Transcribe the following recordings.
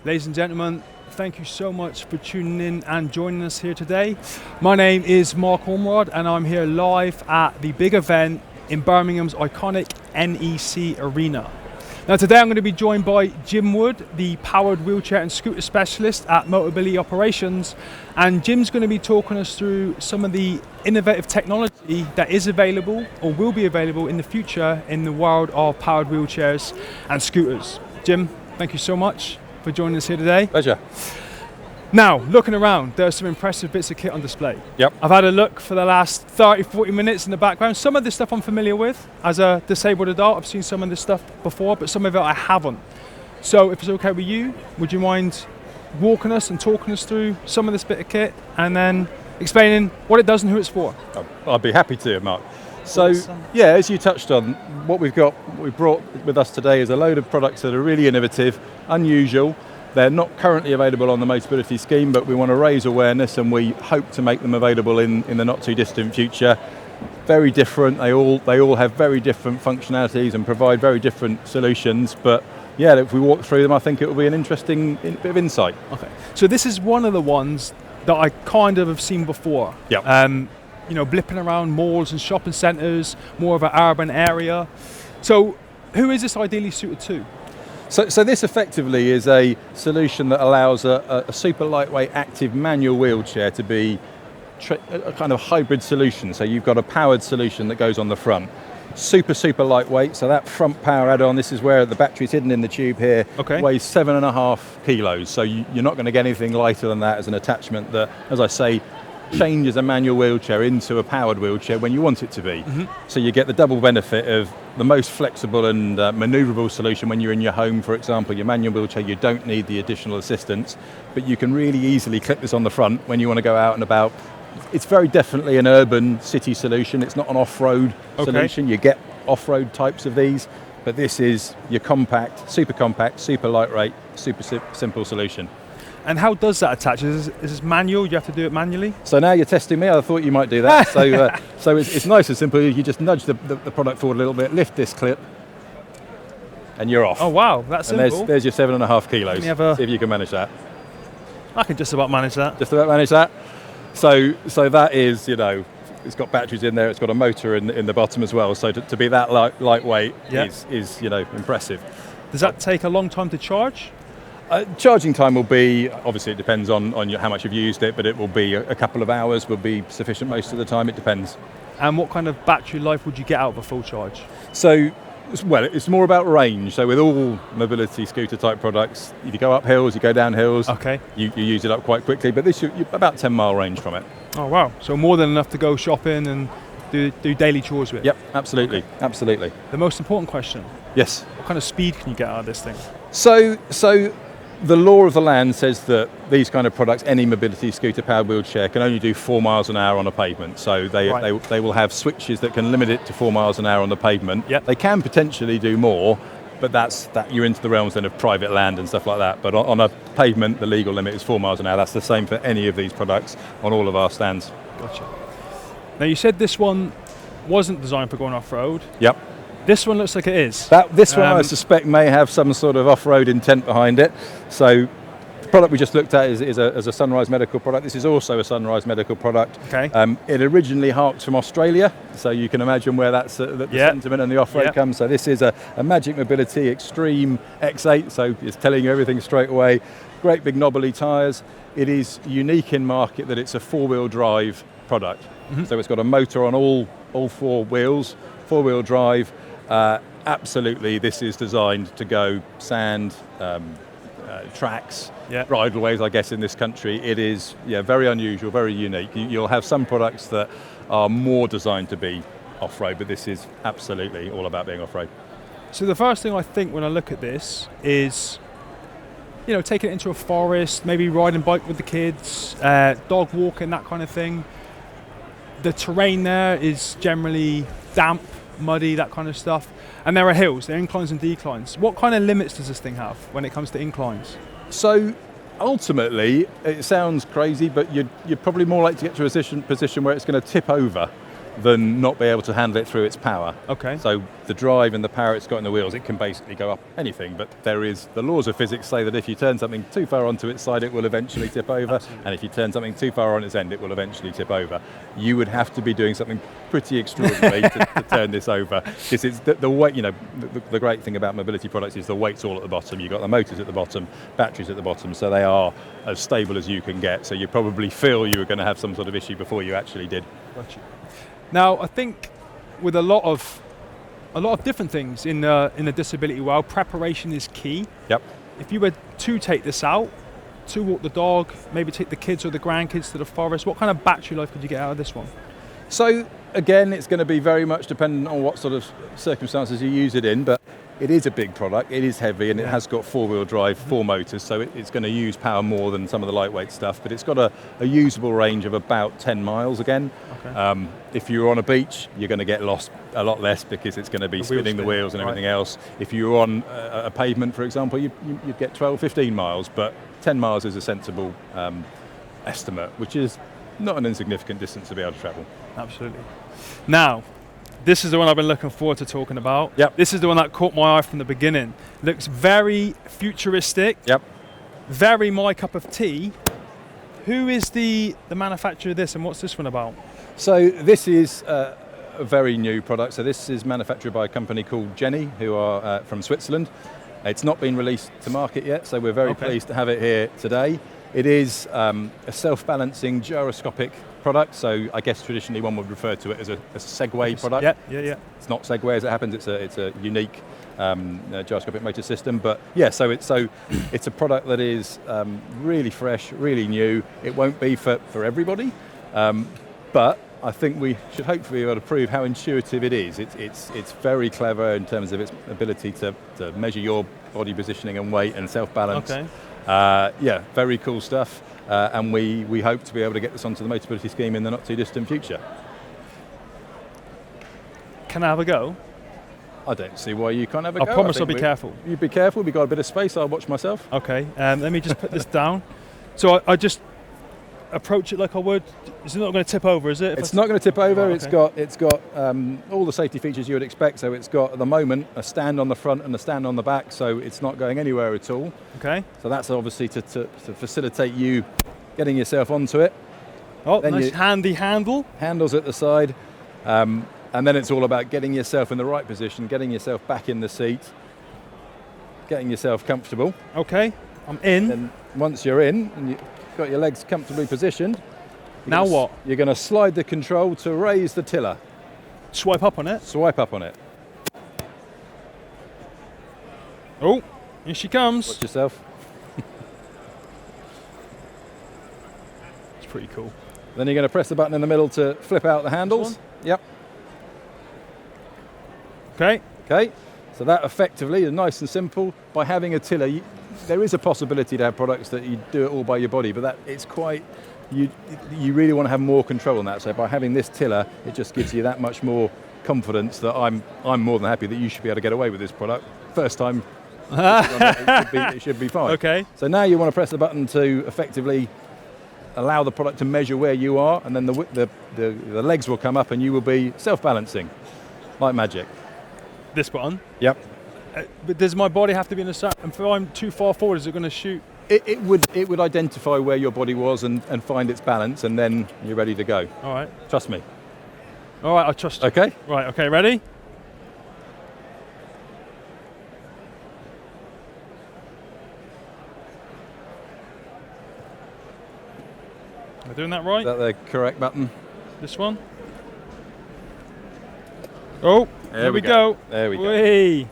Ladies and gentlemen, thank you so much for tuning in and joining us here today. My name is Mark Ormrod and I'm here live at the big event in Birmingham's iconic NEC Arena. Now today I'm going to be joined by Jim Wood, the powered wheelchair and scooter specialist at Motability Operations, and Jim's going to be talking us through some of the innovative technology that is available or will be available in the future in the world of powered wheelchairs and scooters. Jim, thank you so much for joining us here today. Pleasure. Now, looking around, there are some impressive bits of kit on display. Yep. I've had a look for the last 30, 40 minutes in the background. Some of this stuff I'm familiar with. As a disabled adult, I've seen some of this stuff before, but some of it I haven't. So if it's okay with you, would you mind walking us and talking us through some of this bit of kit and then explaining what it does and who it's for? I'd be happy to, Mark. So, yeah, as you touched on, what we brought with us today is a load of products that are really innovative, unusual. They're not currently available on the Motability scheme, but we want to raise awareness and we hope to make them available in the not too distant future. Very different, they all have very different functionalities and provide very different solutions, but yeah, if we walk through them, I think it will be an interesting bit of insight. Okay, so this is one of the ones that I kind of have seen before. Yep. You know, blipping around malls and shopping centres, more of an urban area. So who is this ideally suited to? So this effectively is a solution that allows a super lightweight active manual wheelchair to be a kind of hybrid solution. So you've got a powered solution that goes on the front. Super lightweight, so that front power add-on, this is where the battery's hidden in the tube here, weighs 7.5 kilos. So you're not going to get anything lighter than that as an attachment that, as I say, changes a manual wheelchair into a powered wheelchair when you want it to be. Mm-hmm. So you get the double benefit of the most flexible and manoeuvrable solution when you're in your home, for example. Your manual wheelchair, you don't need the additional assistance, but you can really easily clip this on the front when you want to go out and about. It's very definitely an urban city solution. It's not an off-road solution. You get off-road types of these, but this is your compact, super lightweight, super simple solution. And how does that attach? Is this manual? You have to do it manually? So now you're testing me. I thought you might do that. So it's nice and simple. You just nudge the product forward a little bit, lift this clip, and you're off. Oh wow, that's simple. And there's your 7.5 kilos. See if you can manage that. I can just about manage that. Just about manage that. So that is, you know, it's got batteries in there. It's got a motor in the bottom as well. So to be that lightweight is you know, impressive. Does that take a long time to charge? Charging time will be, obviously it depends on how much you've used it, but it will be a couple of hours will be sufficient most of the time, it depends. And what kind of battery life would you get out of a full charge? So, well, it's more about range. So with all mobility scooter type products, if you go up hills, you go down hills, you use it up quite quickly, but this, you're about 10-mile range from it. Oh wow, so more than enough to go shopping and do daily chores with? Yep, absolutely, absolutely. The most important question. Yes. What kind of speed can you get out of this thing? So the law of the land says that these kind of products, any mobility scooter powered wheelchair, can only do 4 miles an hour on a pavement. So they will have switches that can limit it to 4 miles an hour on the pavement. Yep. They can potentially do more, but that you're into the realms then of private land and stuff like that. But on a pavement, the legal limit is 4 miles an hour. That's the same for any of these products on all of our stands. Gotcha. Now you said this one wasn't designed for going off-road. Yep. This one looks like it is. This one I suspect may have some sort of off-road intent behind it. So the product we just looked at is a Sunrise Medical product. This is also a Sunrise Medical product. Okay. It originally harked from Australia, so you can imagine where that's the sentiment and the off-road comes. So this is a Magic Mobility Extreme X8, so it's telling you everything straight away. Great big knobbly tyres. It is unique in market that it's a 4-wheel drive product. Mm-hmm. So it's got a motor on all 4 wheels, 4-wheel drive. Absolutely, this is designed to go sand, tracks, bridleways, I guess, in this country. It is very unusual, very unique. You'll have some products that are more designed to be off-road, but this is absolutely all about being off-road. So the first thing I think when I look at this is, you know, taking it into a forest, maybe riding bike with the kids, dog walking, that kind of thing. The terrain there is generally damp, muddy, that kind of stuff, and there are hills, there are inclines and declines. What kind of limits does this thing have when it comes to inclines? So ultimately, it sounds crazy, but you're probably more likely to get to a position where it's going to tip over than not be able to handle it through its power. Okay. So the drive and the power it's got in the wheels, it can basically go up anything, but the laws of physics say that if you turn something too far onto its side, it will eventually tip over, Absolutely. and if you turn something too far on its end, it will eventually tip over. You would have to be doing something pretty extraordinary to turn this over, because it's the weight, the great thing about mobility products is the weight's all at the bottom. You've got the motors at the bottom, batteries at the bottom, so they are as stable as you can get, so you probably feel you were going to have some sort of issue before you actually did. Gotcha. Now, I think with a lot of different things in the disability world, preparation is key. Yep. If you were to take this out, to walk the dog, maybe take the kids or the grandkids to the forest, what kind of battery life could you get out of this one? So again, it's going to be very much dependent on what sort of circumstances you use it in, but it is a big product, it is heavy, and it has got four-wheel drive, 4 motors, so it's going to use power more than some of the lightweight stuff, but it's got a usable range of about 10 miles again. Okay. If you're on a beach, you're going to get lost a lot less because it's going to be spinning the wheels and everything else. If you're on a pavement, for example, you'd get 12, 15 miles, but 10 miles is a sensible estimate, which is not an insignificant distance to be able to travel. Absolutely. Now, this is the one I've been looking forward to talking about. Yep. This is the one that caught my eye from the beginning. Looks very futuristic. Yep. Very my cup of tea. Who is the manufacturer of this, and what's this one about? So this is a very new product. So this is manufactured by a company called Jenny, who are from Switzerland. It's not been released to market yet, so we're very pleased to have it here today. It is a self-balancing gyroscopic product, so I guess traditionally one would refer to it as a Segway product. Yeah. It's not Segway as it happens, it's a unique gyroscopic motor system, but yeah, so it's a product that is really fresh, really new. It won't be for everybody, but I think we should hopefully be able to prove how intuitive it is. It's very clever in terms of its ability to measure your body positioning and weight and self-balance. Okay. Yeah, very cool stuff, and we hope to be able to get this onto the Motability scheme in the not too distant future. Can I have a go? I don't see why you can't have a go. I promise I'll be careful. You be careful, we've got a bit of space, I'll watch myself. Okay, let me just put this down. So I just approach it like I would. It's not going to tip over, is it? It's not going to tip over. Right, okay. It's got all the safety features you would expect. So it's got, at the moment, a stand on the front and a stand on the back, so it's not going anywhere at all. Okay. So that's obviously to facilitate you getting yourself onto it. Oh, then nice handy handle. Handles at the side. And then it's all about getting yourself in the right position, getting yourself back in the seat, getting yourself comfortable. Okay, I'm in. And once you're in and you've got your legs comfortably positioned, now what? You're going to slide the control to raise the tiller. Swipe up on it. Swipe up on it. Oh, here she comes. Watch yourself. It's pretty cool. Then you're going to press the button in the middle to flip out the handles. Yep. Okay. Okay. So that effectively is nice and simple. By having a tiller, there is a possibility to have products that you do it all by your body, but it's quite. You really want to have more control on that. So by having this tiller, it just gives you that much more confidence that I'm more than happy that you should be able to get away with this product. First time, it should be fine. Okay. So now you want to press the button to effectively allow the product to measure where you are, and then the legs will come up and you will be self-balancing, like magic. This button? Yep. But does my body have to be in a certain, if I'm too far forward, is it going to shoot? It would identify where your body was and find its balance, and then you're ready to go. All right. Trust me. All right, I trust you. Okay. Right, okay, ready? Am I doing that right? Is that the correct button? This one? Oh, there we go. There we go. Whee.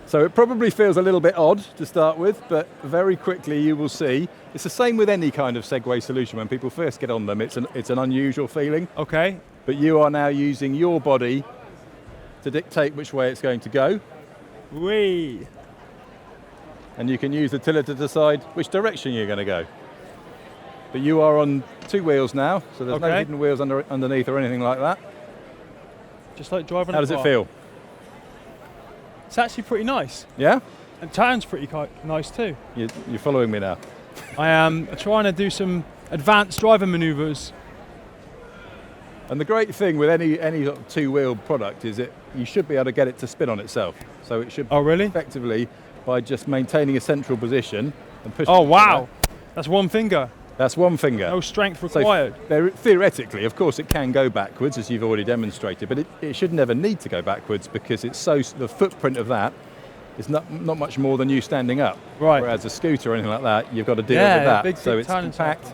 So it probably feels a little bit odd to start with, but very quickly you will see. It's the same with any kind of Segway solution. When people first get on them, it's an unusual feeling. Okay. But you are now using your body to dictate which way it's going to go. Whee. And you can use the tiller to decide which direction you're going to go. But you are on 2 wheels now, so there's no hidden wheels underneath or anything like that. Just like driving a car. How does it feel? It's actually pretty nice. Yeah? And turns pretty nice too. You're following me now. I am trying to do some advanced driving manoeuvres. And the great thing with any sort of two-wheel product is you should be able to get it to spin on itself. So it should effectively, by just maintaining a central position and pushing. Oh wow, that's one finger. That's one finger. No strength required. So theoretically, of course, it can go backwards, as you've already demonstrated, but it should never need to go backwards because the footprint of that is not much more than you standing up. Right. Whereas a scooter or anything like that, you've got to deal with that. Big so it's compact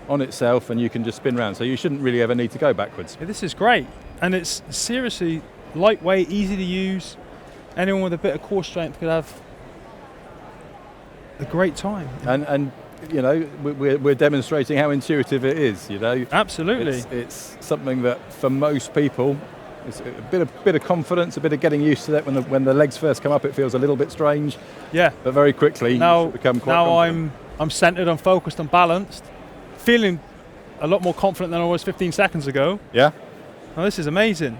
on itself, and you can just spin around. So you shouldn't really ever need to go backwards. Yeah, this is great, and it's seriously lightweight, easy to use. Anyone with a bit of core strength could have a great time. And you know, we're demonstrating how intuitive it is. You know, absolutely. It's something that for most people, it's a bit of confidence, a bit of getting used to that. When the legs first come up, it feels a little bit strange. Yeah. But very quickly, you become quite confident. I'm centered, I'm focused, I'm balanced, feeling a lot more confident than I was 15 seconds ago. Yeah. Oh, this is amazing.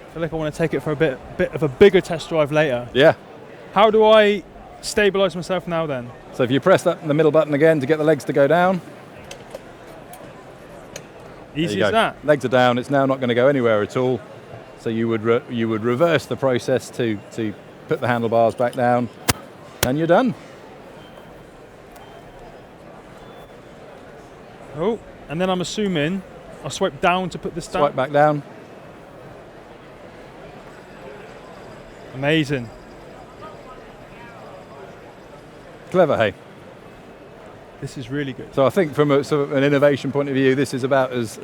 I feel like I want to take it for a bit of a bigger test drive later. Yeah. How do I stabilize myself now then? So if you press that the middle button again to get the legs to go down. Easy as that. Legs are down. It's now not going to go anywhere at all. So you would reverse the process to put the handlebars back down, and you're done. Oh, and then I'm assuming I'll swipe down to put this down. Swipe back down. Amazing. Clever, hey? This is really good. So I think from an innovation point of view, this is about as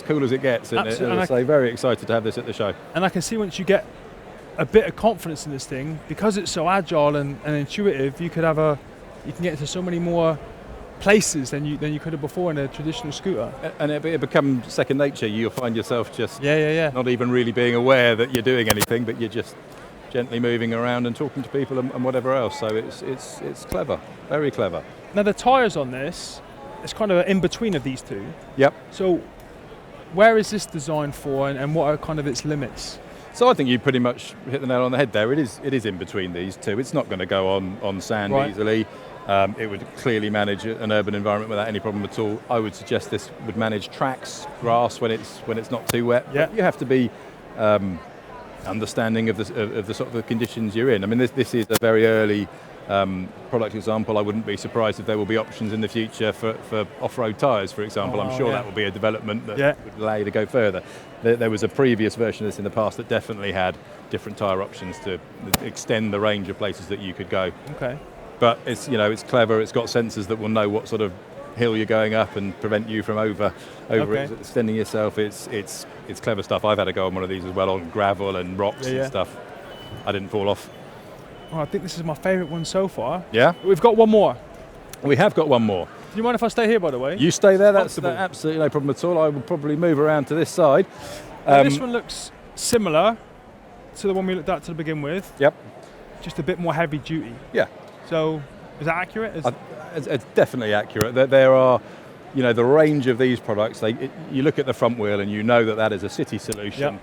cool as it gets. And as I say, very excited to have this at the show. And I can see once you get a bit of confidence in this thing, because it's so agile and intuitive, you can get into so many more places than you could have before in a traditional scooter. And it becomes second nature. You'll find yourself just not even really being aware that you're doing anything, but you're just gently moving around and talking to people and whatever else. So it's clever, very clever. Now the tyres on this, it's kind of an in-between of these two. Yep. So where is this designed for, and what are kind of its limits? So I think you pretty much hit the nail on the head there. It is in between these two. It's not going to go on sand easily. It would clearly manage an urban environment without any problem at all. I would suggest this would manage tracks, grass when it's not too wet. Yeah. But you have to be understanding of the sort of the conditions you're in. I mean, this is a very early product example. I wouldn't be surprised if there will be options in the future for off-road tyres, for example. I'm sure that will be a development that would allow you to go further. There was a previous version of this in the past that definitely had different tyre options to extend the range of places that you could go. Okay. But it's clever. It's got sensors that will know what sort of hill you're going up and prevent you from extending yourself. It's clever stuff. I've had a go on one of these as well, on gravel and rocks and stuff. I didn't fall off. Oh, I think this is my favourite one so far. Yeah? We've got one more. We have got one more. Do you mind if I stay here, by the way? You stay there. That's absolutely no problem at all. I will probably move around to this side. This one looks similar to the one we looked at to begin with. Yep. Just a bit more heavy duty. Yeah. So, is that accurate? It's definitely accurate. There are, the range of these products. You look at the front wheel and you know that is a city solution. Yep.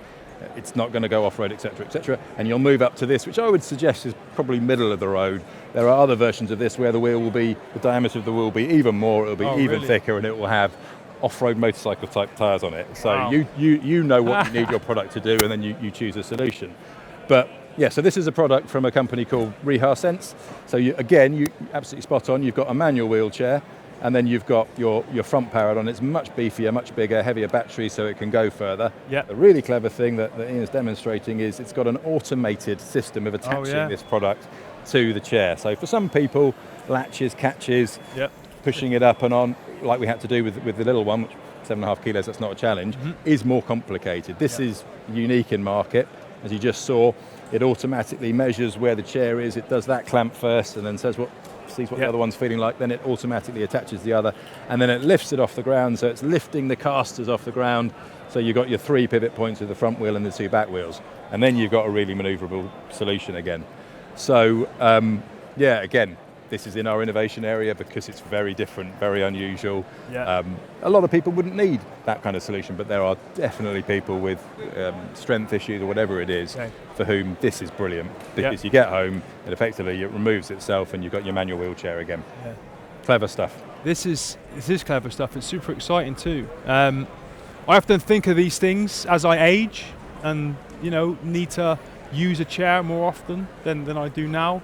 It's not going to go off-road, etc., etc. And you'll move up to this, which I would suggest is probably middle of the road. There are other versions of this where the diameter of the wheel will be even more. It'll be even thicker, and it will have off-road motorcycle type tyres on it. So you know what you need your product to do, and then you choose a solution. But yeah, so this is a product from a company called RehaSense. So you absolutely spot on. You've got a manual wheelchair, and then you've got your front powered on. It's much beefier, much bigger, heavier battery, so it can go further. Yep. The really clever thing that Ian's demonstrating is it's got an automated system of attaching this product to the chair. So for some people, latches, catches, pushing it up and on, like we had to do with the little one, which 7.5 kilos, that's not a challenge, is more complicated. This is unique in market. As you just saw, it automatically measures where the chair is. It does that clamp first and then sees what the other one's feeling like. Then it automatically attaches the other, and then it lifts it off the ground. So it's lifting the casters off the ground. So you've got your 3 pivot points with the front wheel and the 2 back wheels, and then you've got a really manoeuvrable solution again. So again, this is in our innovation area because it's very different, very unusual. A lot of people wouldn't need that kind of solution, but there are definitely people with strength issues or whatever it is for whom this is brilliant, because you get home and effectively it removes itself and you've got your manual wheelchair again. Clever stuff. this is clever stuff. It's super exciting too. I often think of these things as I age, and need to use a chair more often than I do now.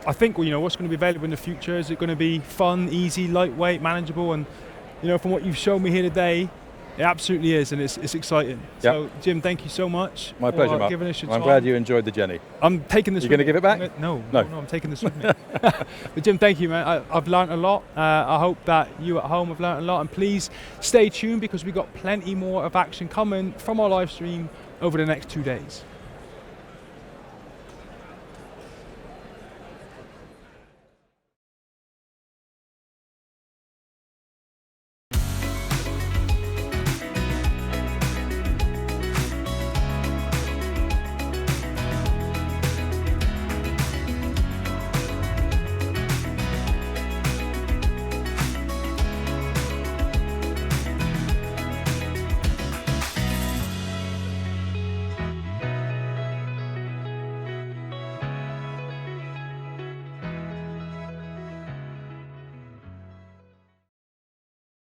I think what's going to be available in the future, is it going to be fun, easy, lightweight, manageable, and from what you've shown me here today, it absolutely is, and it's exciting. Yep. So Jim, thank you so much. My pleasure, Mark. Giving us your I'm time. glad you enjoyed the Jenny. I'm taking this. You're going to give it back? No, No. I'm taking this with me. But Jim, thank you, man. I've learned a lot. I hope that you at home have learned a lot, and please stay tuned, because we've got plenty more of action coming from our live stream over the next 2 days.